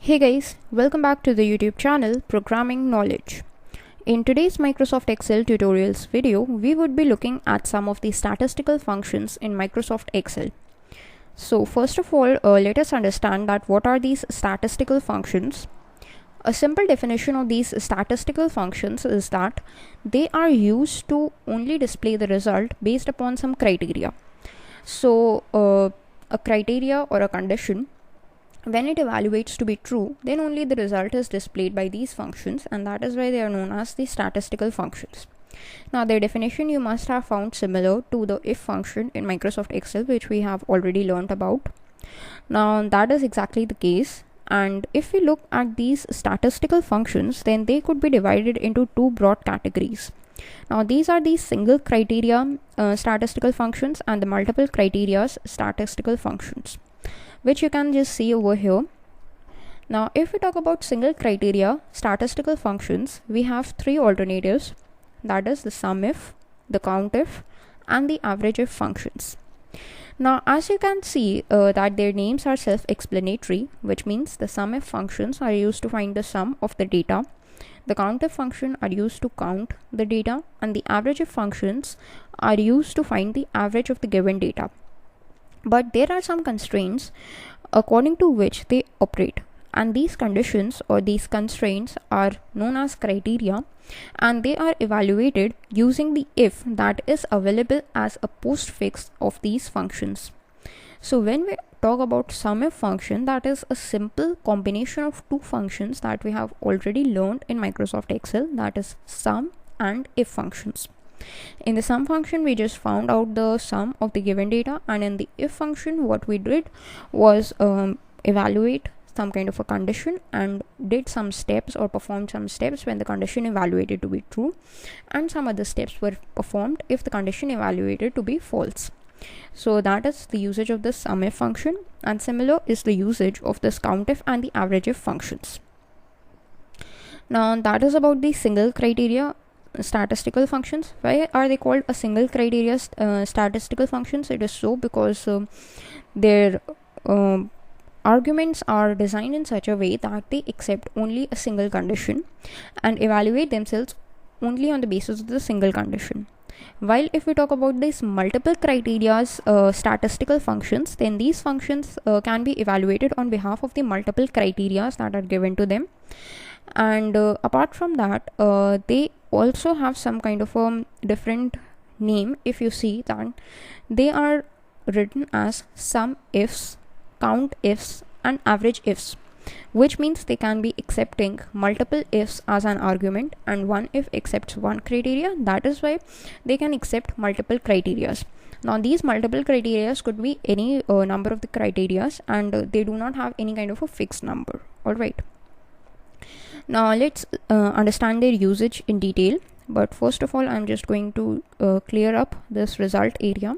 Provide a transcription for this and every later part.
Hey guys, welcome back to the YouTube channel Programming Knowledge. In today's Microsoft Excel tutorials video, we would be looking at some of the statistical functions in Microsoft Excel. So first of all, let us understand that what are these statistical functions. A simple definition of these statistical functions is that they are used to only display the result based upon some criteria. So a criteria or a condition, when it evaluates to be true, then only the result is displayed by these functions, and that is why they are known as the statistical functions. Now their definition you must have found similar to the if function in Microsoft Excel, which we have already learned about. Now that is exactly the case, and if we look at these statistical functions, then they could be divided into two broad categories. Now these are the single criteria statistical functions and the multiple criteria statistical functions, which you can just see over here. Now if we talk about single criteria statistical functions, we have three alternatives, that is the SUMIF, the COUNTIF, and the AVERAGEIF functions. Now as you can see that their names are self-explanatory, which means the SUMIF functions are used to find the sum of the data, the COUNTIF function are used to count the data, and the AVERAGEIF functions are used to find the average of the given data. But there are some constraints according to which they operate, and these conditions or these constraints are known as criteria, and they are evaluated using the if that is available as a postfix of these functions. So when we talk about SUMIF function, that is a simple combination of two functions that we have already learned in Microsoft Excel, that is sum and if functions. In the sum function, we just found out the sum of the given data, and in the if function, what we did was evaluate some kind of a condition and did some steps or performed some steps when the condition evaluated to be true, and some other steps were performed if the condition evaluated to be false. So that is the usage of the SUMIF function, and similar is the usage of this COUNTIF and the AVERAGEIF functions. Now that is about the single criteria statistical functions. Why are they called a single criteria statistical functions? It is so because their arguments are designed in such a way that they accept only a single condition and evaluate themselves only on the basis of the single condition. While if we talk about these multiple criteria statistical functions, then these functions can be evaluated on behalf of the multiple criteria that are given to them, and apart from that they also have some kind of a different name. If you see that they are written as sum ifs, count ifs, and average ifs, which means they can be accepting multiple ifs as an argument, and one if accepts one criteria, that is why they can accept multiple criterias. Now these multiple criterias could be any number of the criterias, and they do not have any kind of a fixed number. Alright, now let's understand their usage in detail, but first of all I'm just going to clear up this result area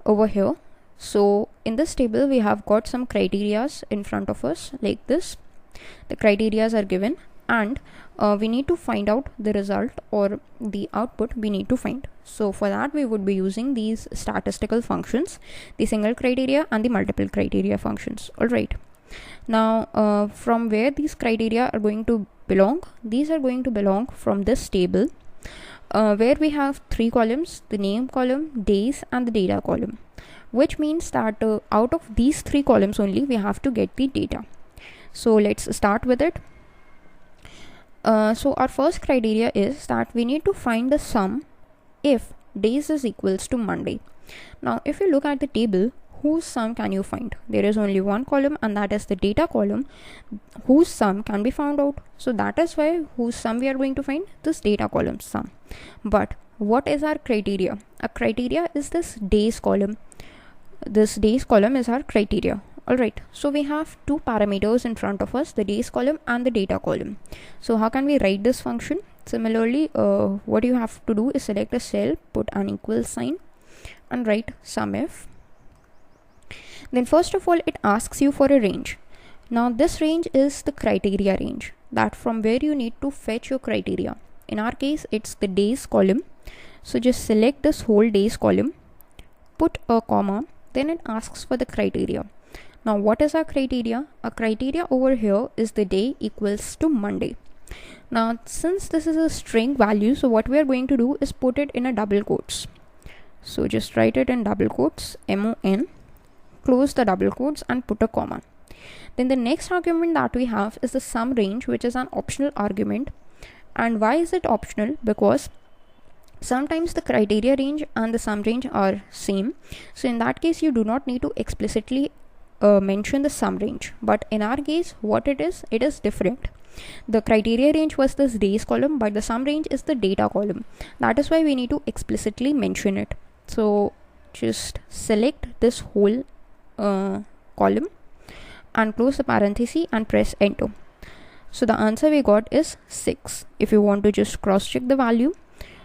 over here. So in this table we have got some criterias in front of us like this. The criterias are given, and we need to find out the result or the output we need to find. So for that we would be using these statistical functions, the single criteria and the multiple criteria functions. Alright, now from where these criteria are going to belong? These are going to belong from this table where we have three columns, the name column, days, and the data column, which means that out of these three columns only we have to get the data. So let's start with it. So our first criteria is that we need to find the sum if days is equals to Monday. Now if you look at the table, whose sum can you find? There is only one column, and that is the data column, whose sum can be found out. So that is why whose sum we are going to find, this data column sum. But what is our criteria? A criteria is this days column. This days column is our criteria. Alright, so we have two parameters in front of us, the days column and the data column. So how can we write this function? Similarly, what you have to do is select a cell, put an equal sign, and write SUMIF. Then first of all it asks you for a range. Now this range is the criteria range, that from where you need to fetch your criteria. In our case it's the days column, so just select this whole days column, put a comma, then it asks for the criteria. Now what is our criteria? Our criteria over here is the day equals to Monday. Now since this is a string value, so what we are going to do is put it in a double quotes. So just write it in double quotes, MON, close the double quotes and put a comma. Then the next argument that we have is the sum range, which is an optional argument. And why is it optional? Because sometimes the criteria range and the sum range are same. So in that case, you do not need to explicitly mention the sum range. But in our case, what it is different. The criteria range was this days column, but the sum range is the data column. That is why we need to explicitly mention it. So just select this whole column and close the parenthesis and press enter. So the answer we got is 6. If you want to just cross check the value,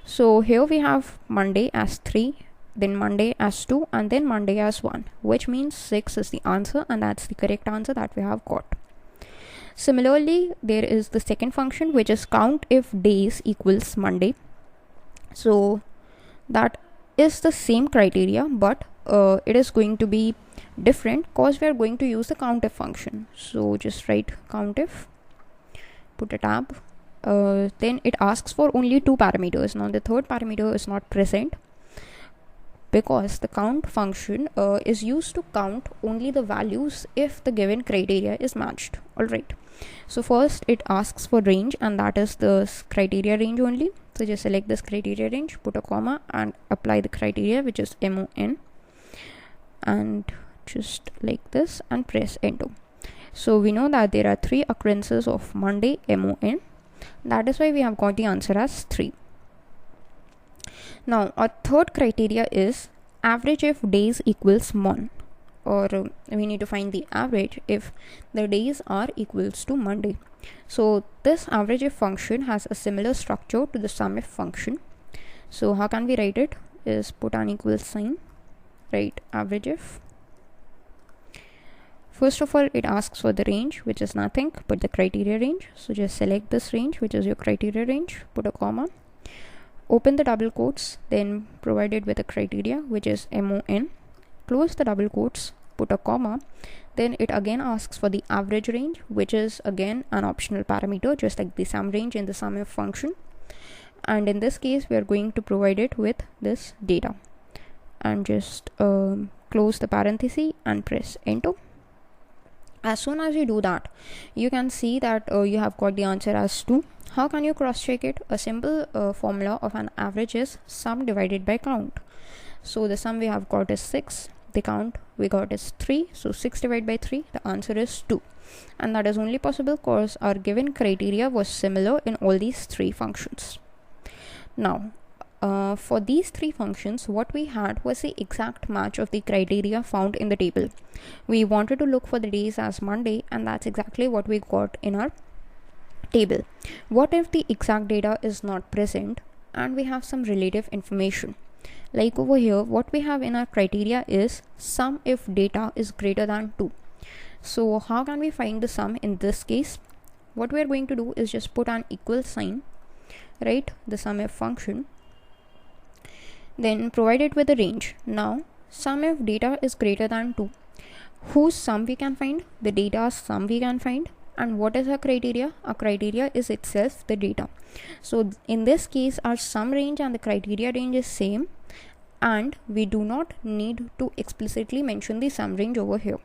so here we have Monday as 3, then Monday as 2, and then Monday as 1, which means 6 is the answer, and that's the correct answer that we have got. Similarly, there is the second function, which is count if days equals Monday. So that is the same criteria, but it is going to be different because we are going to use the COUNTIF function. So just write COUNTIF, put a tab, then it asks for only 2 parameters. Now the third parameter is not present because the count function is used to count only the values if the given criteria is matched. Alright, so first it asks for range, and that is the criteria range only. So just select this criteria range, put a comma and apply the criteria, which is MON, and just like this and press enter. So we know that there are 3 occurrences of Monday, MON. That is why we have got the answer as 3. Now our third criteria is average if days equals mon, or we need to find the average if the days are equals to Monday. So this average if function has a similar structure to the SUMIF function. So how can we write it? Is put an equal sign, write average if. First of all, it asks for the range, which is nothing but the criteria range. So just select this range, which is your criteria range, put a comma, open the double quotes, then provide it with a criteria, which is MON, close the double quotes, put a comma, then it again asks for the average range, which is again an optional parameter, just like the sum range in the SUMIF function. And in this case, we are going to provide it with this data, and just close the parenthesis and press enter. As soon as you do that, you can see that you have got the answer as 2. How can you cross check it? A simple formula of an average is sum divided by count. So the sum we have got is 6, the count we got is 3, so 6 divided by 3, the answer is 2. And that is only possible because our given criteria was similar in all these 3 functions. Now for these 3 functions, what we had was the exact match of the criteria found in the table. We wanted to look for the days as Monday, and that's exactly what we got in our table. What if the exact data is not present and we have some relative information? Like over here, what we have in our criteria is sum if data is greater than 2. So how can we find the sum in this case? What we are going to do is just put an equal sign, right, the sum if function, then provide it with a range. Now sum if data is greater than 2, whose sum we can find? The data's sum we can find. And what is our criteria? Our criteria is itself the data. So in this case, our sum range and the criteria range is same, and we do not need to explicitly mention the sum range over here.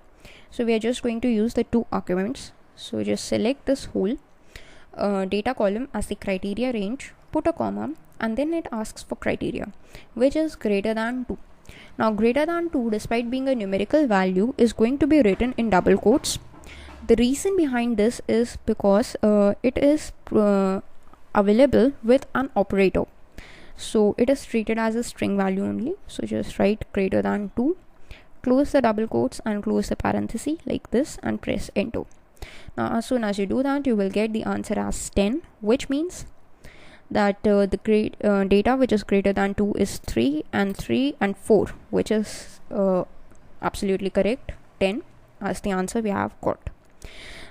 So we are just going to use the 2 arguments. So just select this whole data column as the criteria range, put a comma, and then it asks for criteria, which is greater than 2. Now greater than 2, despite being a numerical value, is going to be written in double quotes. The reason behind this is because it is available with an operator. So it is treated as a string value only. So just write greater than 2, close the double quotes and close the parenthesis like this and press enter. Now as soon as you do that, you will get the answer as 10, which means that the data which is greater than 2 is 3 and 4, which is absolutely correct. 10 as the answer we have got.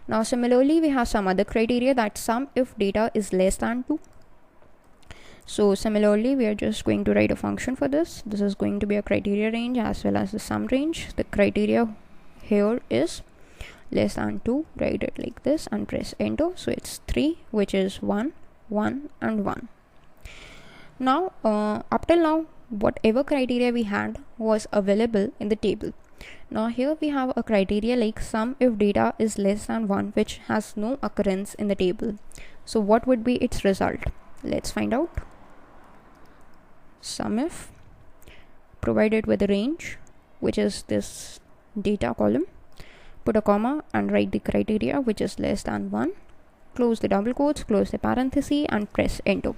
Now similarly, we have some other criteria, that sum if data is less than 2. So similarly, we are just going to write a function for this. This is going to be a criteria range as well as the sum range. The criteria here is less than 2, write it like this and press enter. So it's 3, which is 1, 1 and 1. Now up till now, whatever criteria we had was available in the table. Now here we have a criteria like sum if data is less than 1, which has no occurrence in the table. So what would be its result? Let's find out. SUMIF provided with a range, which is this data column, put a comma and write the criteria, which is less than 1, close the double quotes, close the parenthesis and press enter.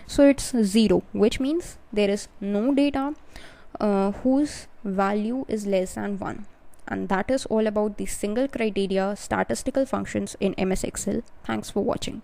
So it's 0, which means there is no data whose value is less than 1. And that is all about the single criteria statistical functions in MS Excel. Thanks for watching.